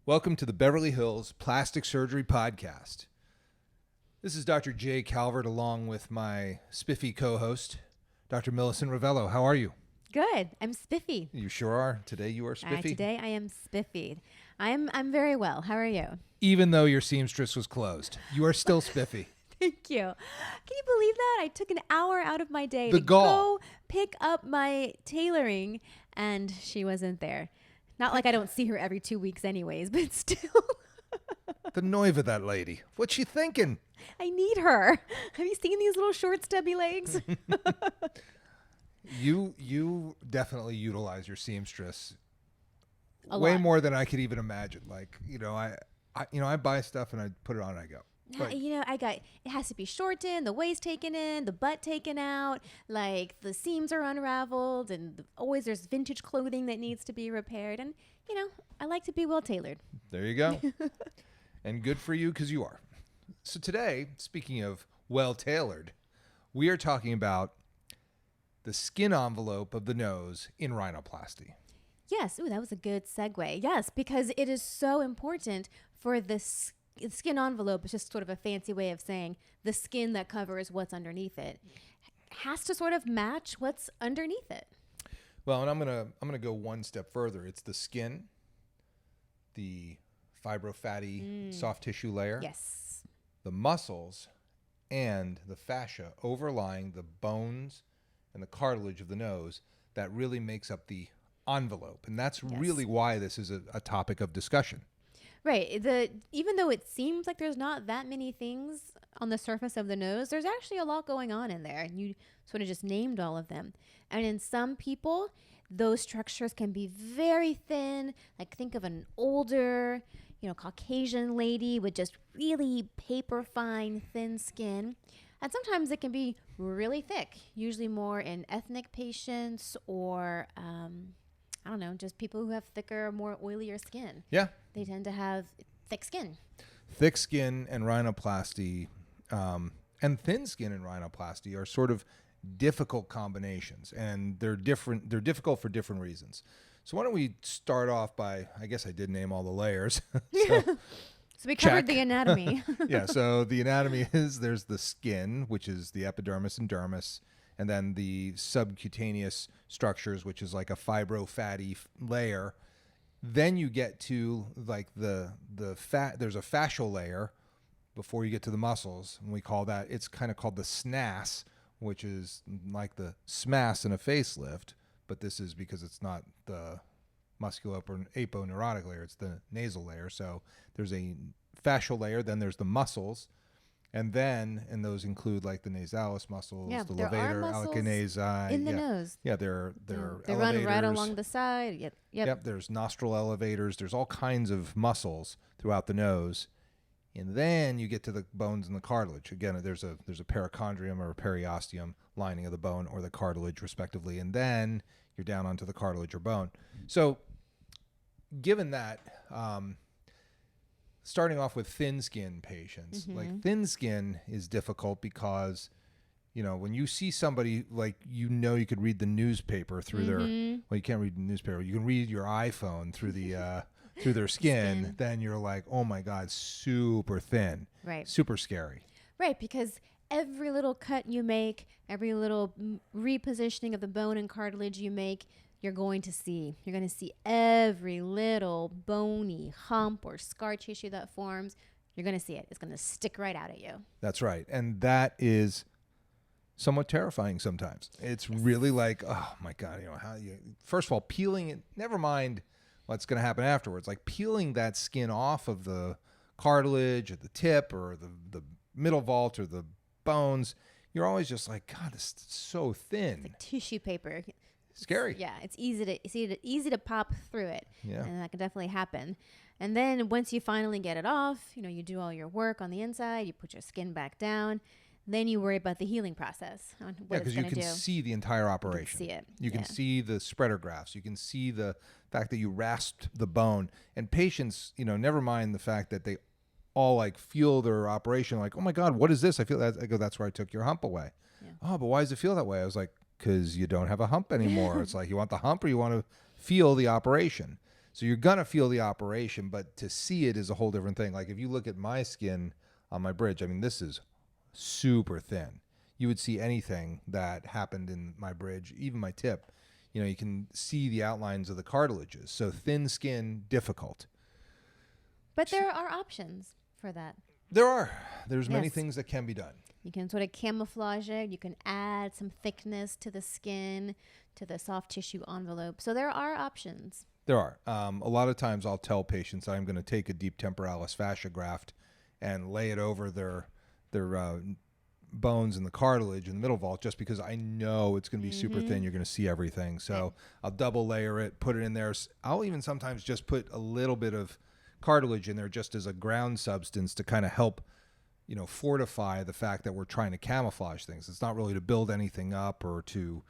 Welcome to the Beverly Hills Plastic Surgery Podcast. This is Dr. Jay Calvert along with my spiffy co-host, Dr. Millicent Ravello. How are you? Good. I'm spiffy. You sure are. Today you are spiffy. Today I am spiffy. I'm very well. How are you? Even though your seamstress was closed, you are still spiffy. Thank you. Can you believe that? I took an hour out of my day to gall. go pick up my tailoring, and she wasn't there. Not like I don't see her every 2 weeks anyways, but still. The nerve of that lady. What's she thinking? I need her. Have you seen these little short stubby legs? You definitely utilize your seamstress A way lot. more than I could even imagine. Like, I buy stuff and I put it on and I go. Like, It has to be shortened, the waist taken in, the butt taken out, like the seams are unraveled, and always there's vintage clothing that needs to be repaired. And, I like to be well tailored. there you go. And good for you because you are. So today, speaking of well-tailored, we are talking about the skin envelope of the nose in rhinoplasty. Yes. Ooh, that was a good segue. Yes, because it is so important for the skin envelope. Is just sort of a fancy way of saying the skin that covers what's underneath it has to sort of match what's underneath it. Well, and I'm gonna go one step further. It's the skin, the fibrofatty soft tissue layer, Yes. the muscles, and the fascia overlying the bones and the cartilage of the nose that really makes up the envelope. And that's really why this is a topic of discussion. Right. Even though it seems like there's not that many things on the surface of the nose, there's actually a lot going on in there. And you sort of just named all of them. And in some people, those structures can be very thin. Like think of an older, Caucasian lady with just really paper fine, thin skin. And sometimes it can be really thick, usually more in ethnic patients or, I don't know, just people who have thicker, more oilier skin. Yeah. They tend to have thick skin. Thick skin and rhinoplasty and thin skin and rhinoplasty are sort of difficult combinations, and they're different. They're difficult for different reasons. So why don't we start off by, I guess I did name all the layers. So we covered the anatomy. Yeah, so the anatomy is there's the skin, which is the epidermis and dermis, and then the subcutaneous structures, which is like a fibrofatty layer. Then you get to like the fat. There's a fascial layer before you get to the muscles, and we call that. It's kind of called the SNAS, which is like the SMAS in a facelift, but this is because it's not the musculoaponeurotic layer; it's the nasal layer. So there's a fascial layer. Then there's the muscles. And those include like the nasalis muscles, the levator, allocanesi in the nose. Yeah, they're They elevators. run right along the side. Yep. There's nostril elevators. There's all kinds of muscles throughout the nose, and then you get to the bones and the cartilage. Again, there's a perichondrium or a periosteum lining of the bone or the cartilage, respectively, and then you're down onto the cartilage or bone. So, given that. Starting off with thin skin patients, like thin skin is difficult because, when you see somebody like, you could read the newspaper through their, well, you can't read the newspaper. You can read your iPhone through the, through their skin. Then you're like, oh my God, super thin, Right. super scary. Right, because every little cut you make, every little repositioning of the bone and cartilage you make, you're going to see every little bony hump or scar tissue that forms. You're going to see it. It's going to stick right out at you. That's right. And that is somewhat terrifying sometimes. It's really like, oh my God, first of all, peeling it, never mind what's going to happen afterwards. Like peeling that skin off of the cartilage at the tip or the middle vault or the bones, you're always just like, God, this is so thin. It's like tissue paper. Scary. Yeah, it's easy to pop through it. Yeah. And that can definitely happen. And then once you finally get it off, you do all your work on the inside, you put your skin back down, then you worry about the healing process. On what because you can see the entire operation. You can see it. You can see the spreader grafts. You can see the fact that you rasped the bone. And patients, never mind the fact that they all like feel their operation like, oh my God, what is this? I feel that. I go, that's where I took your hump away. Yeah. Oh, but why does it feel that way? I was like, because you don't have a hump anymore. It's like you want the hump or you want to feel the operation. So you're going to feel the operation, but to see it is a whole different thing. Like if you look at my skin on my bridge, I mean, this is super thin. You would see anything that happened in my bridge, even my tip. You know, you can see the outlines of the cartilages. So thin skin, difficult. But there are options for that. There's many Yes. things that can be done. You can sort of camouflage it. You can add some thickness to the skin, to the soft tissue envelope. So there are options. There are. A lot of times I'll tell patients I'm going to take a deep temporalis fascia graft and lay it over their bones and the cartilage in the middle vault, just because I know it's going to be super thin. You're going to see everything. So Right. I'll double layer it, put it in there. I'll even sometimes just put a little bit of cartilage in there just as a ground substance to kind of help, you know, fortify the fact that we're trying to camouflage things. It's not really to build anything up or to,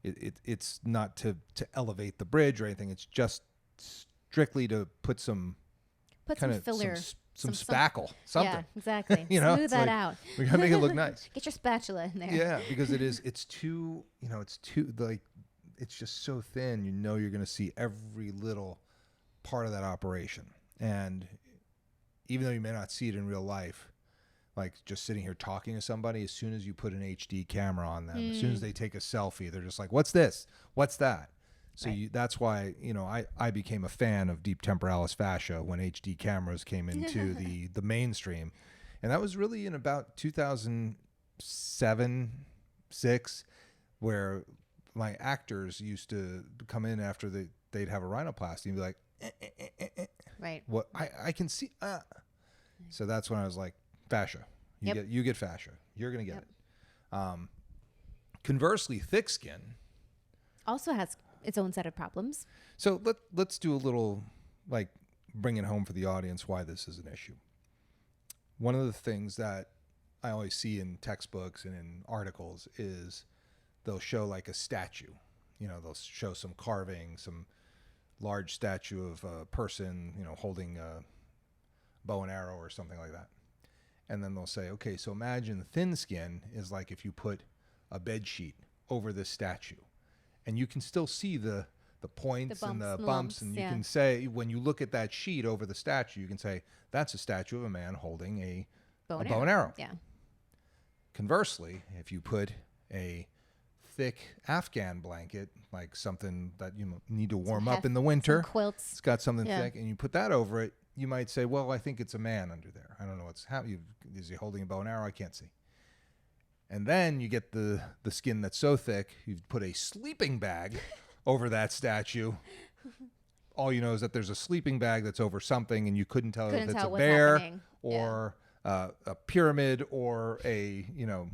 it's not to elevate the bridge or anything. It's just strictly to put some Put kind some of filler. some spackle, something. Yeah, exactly. You know, Smooth it's that like, out. we gotta make it look nice. Get your spatula in there. Yeah, because it's too, you know, it's too, like, it's just so thin. You know, you're going to see every little part of that operation. And even though you may not see it in real life, like just sitting here talking to somebody, as soon as you put an HD camera on them, as soon as they take a selfie, they're just like, what's this? What's that? So Right. that's why, you know, I became a fan of deep temporalis fascia when HD cameras came into the mainstream. And that was really in about 2007, 6, where my actors used to come in after they'd have a rhinoplasty and be like, Right. what I can see. So that's when I was like, fascia. You get fascia. You're going to get it. Conversely, thick skin. Also has its own set of problems. So let's do a little, like, bring it home for the audience why this is an issue. One of the things that I always see in textbooks and in articles is they'll show like a statue. You know, they'll show some carving, some large statue of a person, you know, holding a bow and arrow or something like that. And then they'll say, okay, so imagine thin skin is like if you put a bed sheet over this statue. And you can still see the points and the bumps. lumps, And you yeah. can say, when you look at that sheet over the statue, you can say, that's a statue of a man holding a bow and arrow. Yeah. Conversely, if you put a thick Afghan blanket, like something that you need to warm up in the winter, Quilts. it's got something Yeah. thick, and you put that over it, you might say, well, I think it's a man under there. I don't know what's happening. Is he holding a bow and arrow? I can't see. And then you get the skin that's so thick, you put a sleeping bag over that statue. All you know is that there's a sleeping bag that's over something, and you couldn't tell if it's a what's bear happening. or a pyramid or a, you know,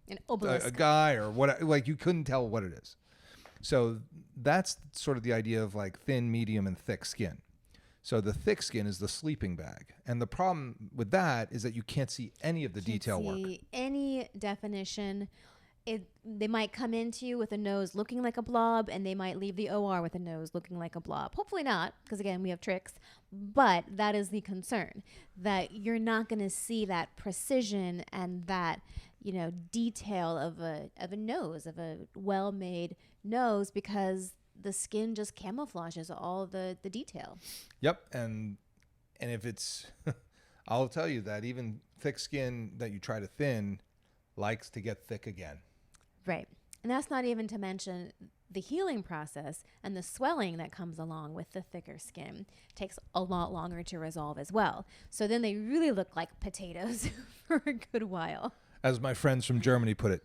An obelisk. a guy or what, like you couldn't tell what it is. So that's sort of the idea of like thin, medium, and thick skin. So the thick skin is the sleeping bag. And the problem with that is that you can't see any of the detail work. Any definition. They might come into you with a nose looking like a blob, and they might leave the OR with a nose looking like a blob. Hopefully not, because again, we have tricks. But that is the concern, that you're not going to see that precision and that, you know, detail of a nose, of a well-made nose, because the skin just camouflages all the detail. Yep. And if it's, I'll tell you that even thick skin that you try to thin likes to get thick again. Right. And that's not even to mention the healing process and the swelling that comes along with the thicker skin takes a lot longer to resolve as well. So then they really look like potatoes for a good while. As my friends from Germany put it,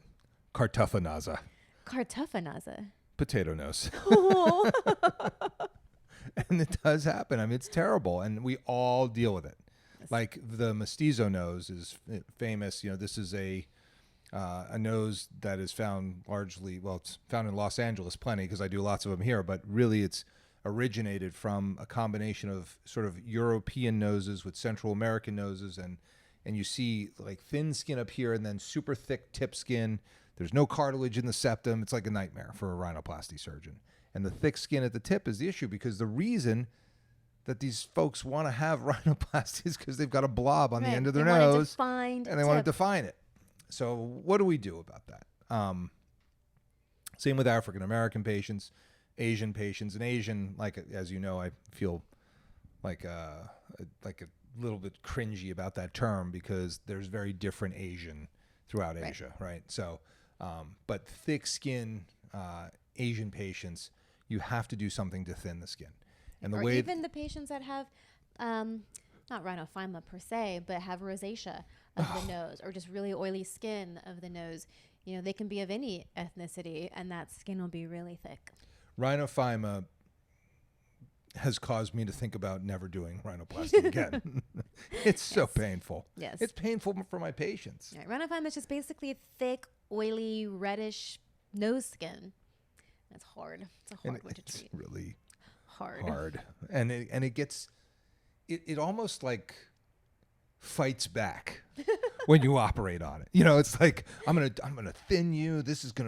Kartoffelnase, Kartoffelnase. potato nose. Oh. And it does happen. I mean, it's terrible. And we all deal with it. Like the mestizo nose is famous. You know, this is a nose that is found largely, well, it's found in Los Angeles plenty because I do lots of them here, but really it's originated from a combination of sort of European noses with Central American noses, and you see like thin skin up here and then super thick tip skin. There's no cartilage in the septum. It's like a nightmare for a rhinoplasty surgeon. And the thick skin at the tip is the issue, because the reason that these folks want to have rhinoplasty is because they've got a blob on the end of their nose and they want to define it. So what do we do about that? Same with African American patients, Asian patients. And Asian, like, as you know, I feel like a little bit cringy about that term because there's very different Asian throughout Right. Asia, right? So, but thick skin Asian patients, you have to do something to thin the skin. And the or way even the patients that have, not rhinophyma per se, but have rosacea of the nose or just really oily skin of the nose. You know, they can be of any ethnicity, and that skin will be really thick. Rhinophyma has caused me to think about never doing rhinoplasty again. It's so Yes. painful. Yes. It's painful for my patients. Right. Rhinophyma is just basically thick, oily, reddish nose skin. That's hard. It's a hard one to It's treat. really Hard. hard. And it gets, it almost like fights back when you operate on it. You know, it's like, I'm gonna thin you.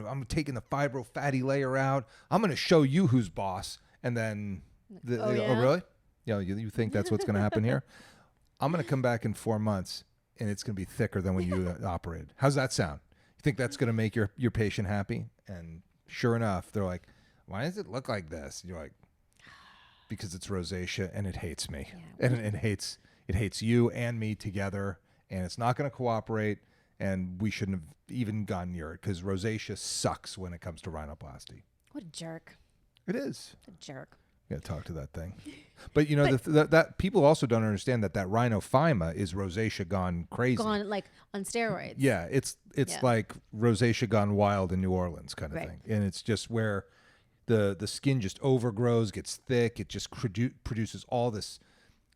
I'm taking the fibro fatty layer out. I'm gonna show you who's boss. And then, Oh, they go, yeah? oh really? You know, you think that's what's gonna happen here? I'm gonna come back in 4 months, and it's gonna be thicker than when you operated. How's that sound? You think that's gonna make your patient happy? And sure enough, they're like, why does it look like this? And you're like, because it's rosacea and it hates me, Yeah. and it hates you and me together, and it's not going to cooperate, and we shouldn't have even gone near it because rosacea sucks when it comes to rhinoplasty. What a jerk. It is. A jerk. You got to talk to that thing. But you know, that people also don't understand that rhinophyma is rosacea gone crazy. Gone like on steroids. Yeah, it's Yeah. like rosacea gone wild in New Orleans kind of Right. thing, and it's just where the skin just overgrows, gets thick. It just produces all this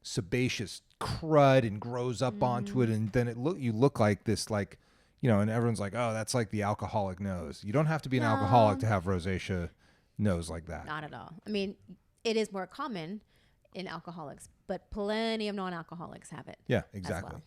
sebaceous crud and grows up onto it, and then you look like this, like, you know, and everyone's like, oh, that's like the alcoholic nose. You don't have to be an alcoholic to have rosacea nose like that. Not at all. I mean, it is more common in alcoholics, but plenty of non-alcoholics have it. Yeah, exactly. well.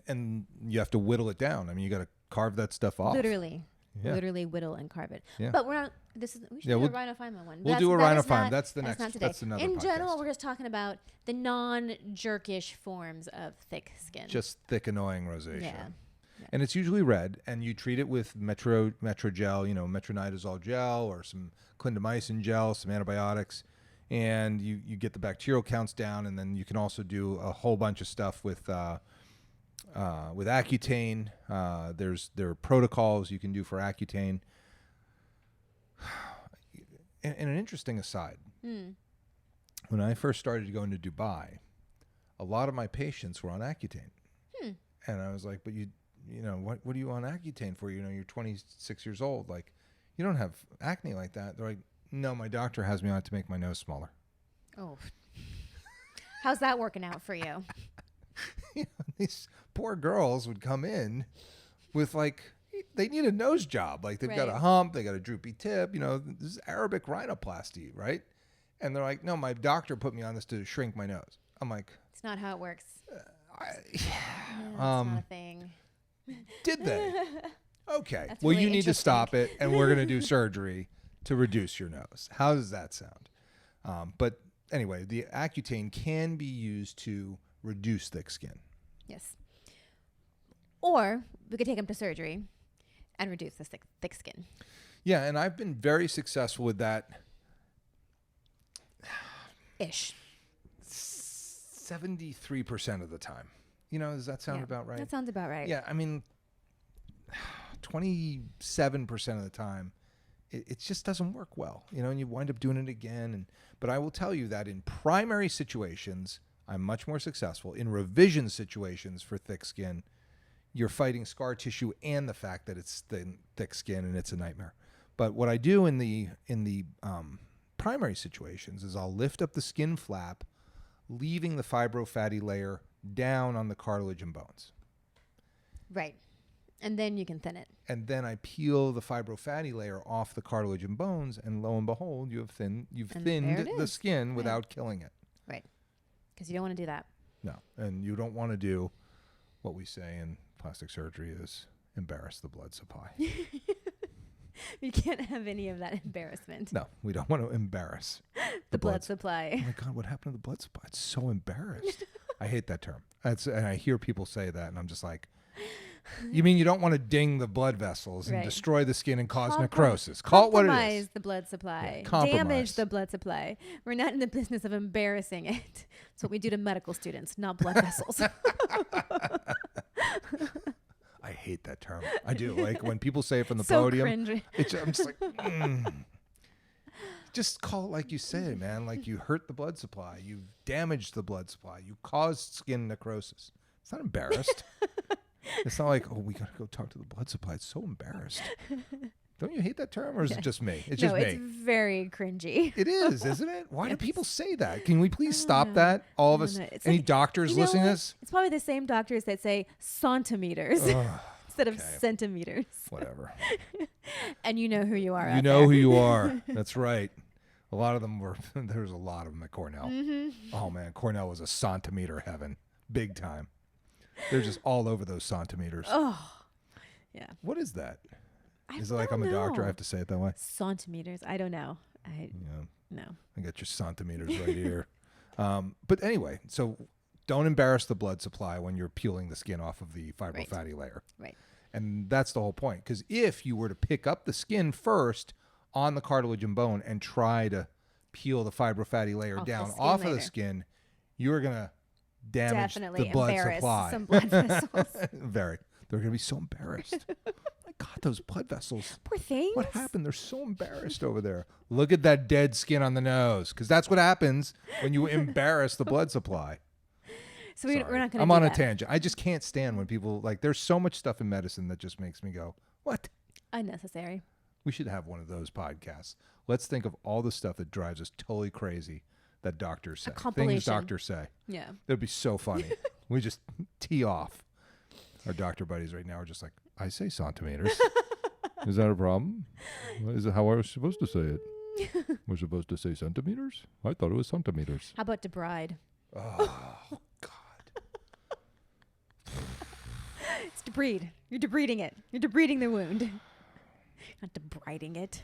And you have to whittle it down. I mean, you got to carve that stuff off. Literally. Yeah. Literally whittle and carve it. Yeah. But we're not. We should Yeah, do we'll- a rhinophyma one. We'll do a That is rhinophyma. not- That's not today. that's another In podcast. general, we're just talking about the non-jerkish forms of thick skin. Just thick, annoying rosacea. Yeah. And it's usually red, and you treat it with Metrogel, you know, metronidazole gel or some clindamycin gel, some antibiotics, and you get the bacterial counts down, and then you can also do a whole bunch of stuff with Accutane. There are protocols you can do for Accutane. And an interesting aside, when I first started going to Dubai, a lot of my patients were on Accutane, and I was like, "But you know, what are you on Accutane for? You know, you're 26 years old. Like, you don't have acne like that." They're like, "No, my doctor has me on it to make my nose smaller." Oh. How's that working out for you? You know, these poor girls would come in with, like, they need a nose job. Like, they've got a Right. hump, they got a droopy tip. You know, this is Arabic rhinoplasty, right? And they're like, "No, my doctor put me on this to shrink my nose." I'm like, It's not how it works. It's um, not a thing. did they? Okay. That's Well, really you need to interesting. stop it, and we're going to do surgery to reduce your nose. How does that sound? But anyway, the Accutane can be used to reduce thick skin. Yes. Or we could take him to surgery and reduce the thick skin. Yeah, and I've been very successful with that. Ish. 73% of the time. You know, does that sound Yeah, about right? That sounds about right. Yeah, I mean, 27% of the time, it just doesn't work well, you know, and you wind up doing it again. But I will tell you that in primary situations, I'm much more successful. In revision situations for thick skin, you're fighting scar tissue and the fact that it's thick skin, and it's a nightmare. But what I do in the primary situations is I'll lift up the skin flap, leaving the fibrofatty layer down on the cartilage and bones. Right. And then you can thin it. And then I peel the fibrofatty layer off the cartilage and bones, and lo and behold, you've And thinned there it the is. skin Right. without killing it. Right. Because you don't want to do that. No, and you don't want to do what we say in plastic surgery is embarrass the blood supply. You can't have any of that embarrassment. No, we don't want to embarrass The blood blood supply. Oh my God, what happened to the blood supply? It's so embarrassed. I hate that term. And I hear people say that, and I'm just like, You mean you don't want to ding the blood vessels and Right. destroy the skin and cause necrosis? Call it what it Compromise is. the blood supply. Yeah, compromise. Damage the blood supply. We're not in the business of embarrassing it. That's what we do to medical students, not blood vessels. I hate that term. I do. Like when people say it from the So podium, cringy. I'm just like, just call it like you say, man. Like you hurt the blood supply. You've damaged the blood supply. You caused skin necrosis. It's not embarrassed. It's not like, oh, we got to go talk to the blood supply. It's so embarrassed. Don't you hate that term, or is it just me? It's just no, me. it's very cringy. It is, isn't it? Why do Yes. people say that? Can we please I stop don't that? All of I us, don't know. It's any like- doctors You know listening to what? this? It's probably the same doctors that say centimeters Ugh, instead of okay. centimeters. whatever. And you know who you are. You out know there. who you are. That's right. A lot of them were, there was a lot of them at Cornell. Mm-hmm. Oh man, Cornell was a centimeter heaven. Big time. They're just all over those centimeters. Oh, yeah. What is that? I Is it like don't I'm a doctor? I know. have to say it that way? Centimeters. I don't know. Yeah. No. I got your centimeters right here. But anyway, so don't embarrass the blood supply when you're peeling the skin off of the fibrofatty layer. Right. And that's the whole point. Because if you were to pick up the skin first on the cartilage and bone and try to peel the fibrofatty layer Off the down skin off of the later. skin, you're going to damage Definitely the blood embarrass supply. some blood vessels. Very. They're going to be so embarrassed. My God, those blood vessels. Poor things. What happened? They're so embarrassed over there. Look at that dead skin on the nose, because that's what happens when you embarrass the blood supply. So we're Sorry. not going to I'm do on a that. tangent. I just can't stand when people, like, there's so much stuff in medicine that just makes me go, what? Unnecessary. We should have one of those podcasts. Let's think of all the stuff that drives us totally crazy that doctors say. Things compilation. doctors say. Yeah. That'd be so funny. We just tee off. Our doctor buddies right now are just like, I say centimeters. Is that a problem? Is it how I was supposed to say it? We're supposed to say centimeters? I thought it was centimeters. How about debride? Oh, God. It's debride. You're debriding it. You're debriding the wound. Not debriding it.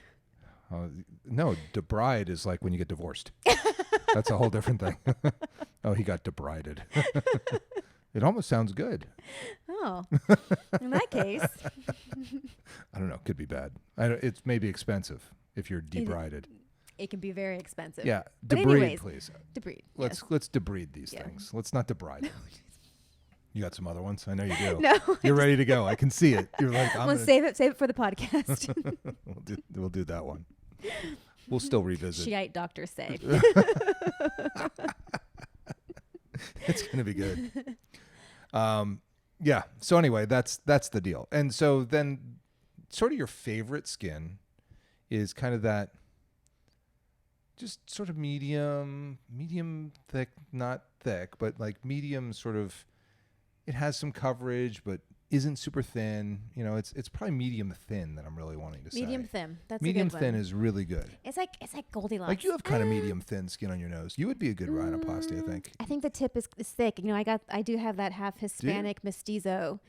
No, debride is like when you get divorced. That's a whole different thing. Oh, he got debrided. It almost sounds good. Oh. In that case. I don't know. Could be bad. It's maybe expensive if you're debrided. It can be very expensive. Yeah. But Debride, anyways, please. Debride. Let's debride these Yeah. things. Let's not debride. You got some other ones? I know you do. No. You're ready to go. I can see it. You're like, I'm gonna save it for the podcast. we'll do that one. We'll still revisit. Shiite doctors say. It's gonna be good. Yeah. So anyway, that's the deal. And so then, sort of your favorite skin is kind of that, just sort of medium thick, not thick, but like medium sort of. It has some coverage, but isn't super thin. You know, it's probably medium thin that I'm really wanting to say. Medium thin. That's Medium a good thin one. is really good. It's like Goldilocks. Like you have kind of medium thin skin on your nose. You would be a good rhinoplasty, I think. I think the tip is thick. You know, I do have that half Hispanic mestizo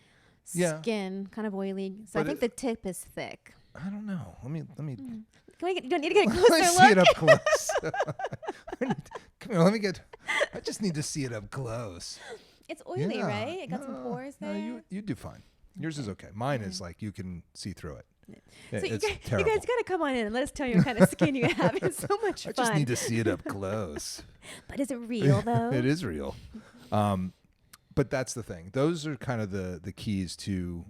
Yeah. skin, kind of oily. So But I think the tip is thick. I don't know. Let me. Can we get, you don't need to get a Let me closer see it look. up close. Come here. Let me get. I just need to see it up close. It's oily, Yeah, right? It got some pores there. No, you do fine. Yours is okay. Mine is like you can see through it. So you It's guys, terrible. got to come on in and let us tell you what kind of skin you have. It's so much I fun. just need to see it up close. But is it real though? It is real. But that's the thing. Those are kind of the keys to.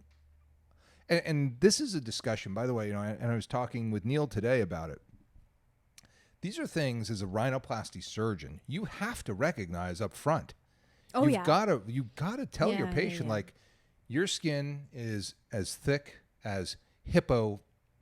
And this is a discussion, by the way. You know, and I was talking with Neil today about it. These are things as a rhinoplasty surgeon you have to recognize up front. Oh, you've gotta tell your Yeah, patient yeah. like your skin is as thick as hippo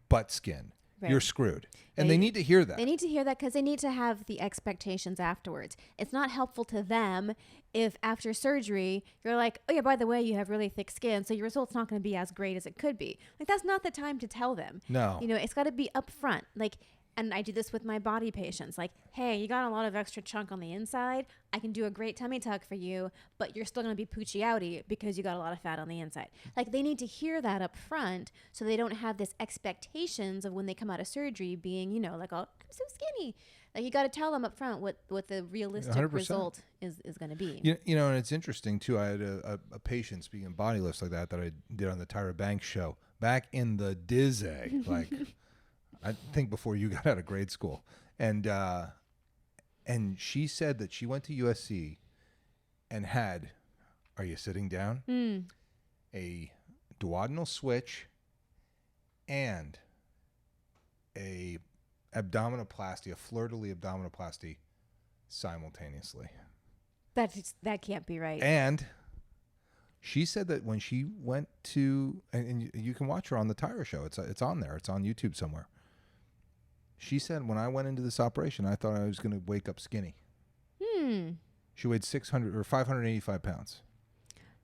butt skin. Right. You're screwed. And They- they need to hear that. They need to hear that because they need to have the expectations afterwards. It's not helpful to them if after surgery you're like, oh yeah, by the way, you have really thick skin, so your result's not going to be as great as it could be. Like that's not the time to tell them. No. You know, it's got to be upfront. Like, and I do this with my body patients. Like, hey, you got a lot of extra chunk on the inside. I can do a great tummy tuck for you, but you're still going to be poochy outy because you got a lot of fat on the inside. Like, they need to hear that up front so they don't have this expectations of when they come out of surgery being, you know, like, oh, I'm so skinny. Like, you got to tell them up front what the realistic 100%. result is going to be. You know, and it's interesting too. I had a patient, speaking of body lifts like that I did on the Tyra Banks show back in the dizzy, like I think before you got out of grade school, and she said that she went to USC and had, are you sitting down? A duodenal switch and a abdominoplasty, a fleur-de-lis abdominoplasty simultaneously. That can't be right. And she said that when she went to, and you can watch her on the Tyra show. It's on there. It's on YouTube somewhere. She said, when I went into this operation, I thought I was going to wake up skinny. She weighed 600 or 585 pounds.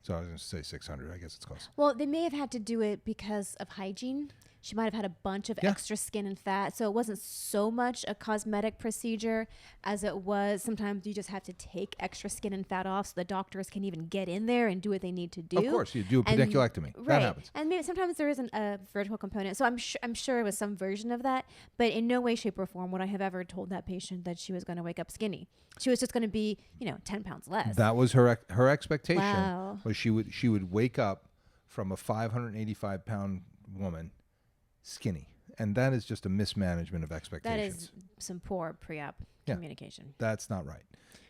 So I was going to say 600. I guess it's close. Well, they may have had to do it because of hygiene. She might have had a bunch of extra skin and fat. So it wasn't so much a cosmetic procedure as it was. Sometimes you just have to take extra skin and fat off so the doctors can even get in there and do what they need to do. Of course, you do a pediculectomy. Right. That happens. And maybe sometimes there isn't a vertical component. So I'm sure it was some version of that. But in no way, shape, or form would I have ever told that patient that she was going to wake up skinny. She was just going to be, 10 pounds less. That was her expectation. Wow. Was she would wake up from a 585 pound woman skinny, and that is just a mismanagement of expectations. That is some poor pre-op communication. That's not right.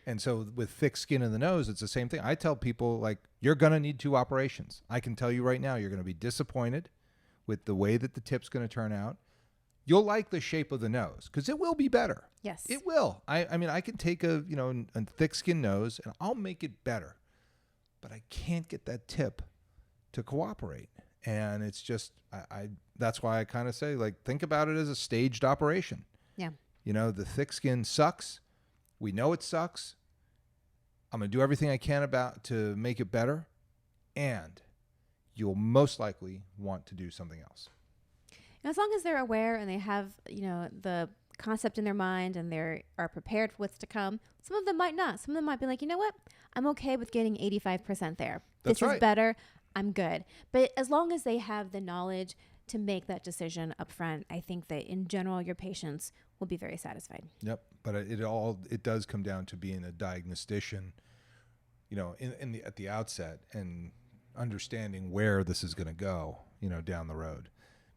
And so with thick skin in the nose, it's the same thing. I tell people, like, you're going to need 2 operations. I can tell you right now, you're going to be disappointed with the way that the tip's going to turn out. You'll like the shape of the nose because it will be better. Yes. It will. I mean, I can take a thick skin nose and I'll make it better, but I can't get that tip to cooperate. And it's just, that's why I kind of say, like, think about it as a staged operation. Yeah. The thick skin sucks. We know it sucks. I'm going to do everything I can to make it better. And you'll most likely want to do something else. And as long as they're aware and they have, the concept in their mind and they are prepared for what's to come, some of them might not. Some of them might be like, you know what? I'm okay with getting 85% there. That's right. This is better. I'm good. But as long as they have the knowledge to make that decision up front, I think that in general, your patients will be very satisfied. Yep. But it does come down to being a diagnostician, at the outset and understanding where this is going to go, down the road.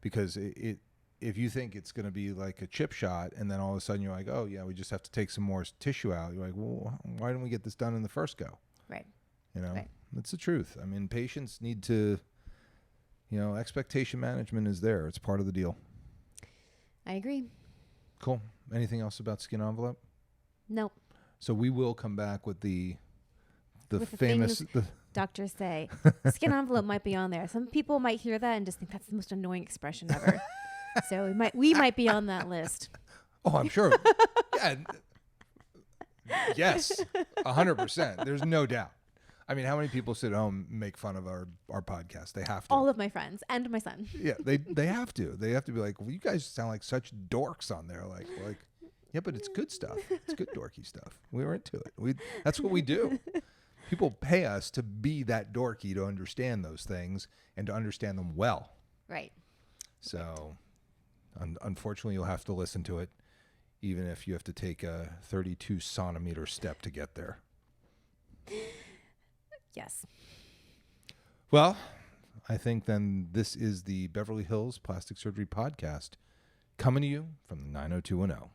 Because if you think it's going to be like a chip shot and then all of a sudden you're like, oh yeah, we just have to take some more tissue out. You're like, well, why didn't we get this done in the first go? Right. Right. That's the truth. I mean, patients need to, expectation management is there. It's part of the deal. I agree. Cool. Anything else about skin envelope? Nope. So we will come back with the With famous... doctors say skin envelope might be on there. Some people might hear that and just think that's the most annoying expression ever. So we might be on that list. Oh, I'm sure. Yeah. Yes. 100%. There's no doubt. I mean, how many people sit at home and make fun of our podcast? They have to. All of my friends and my son. Yeah, they have to. They have to be like, well, you guys sound like such dorks on there. Like, yeah, but it's good stuff. It's good dorky stuff. We were into it. That's what we do. People pay us to be that dorky to understand those things and to understand them well. Right. So, unfortunately, you'll have to listen to it, even if you have to take a 32 centimeter step to get there. Yes. Well, I think then this is the Beverly Hills Plastic Surgery Podcast coming to you from the 90210.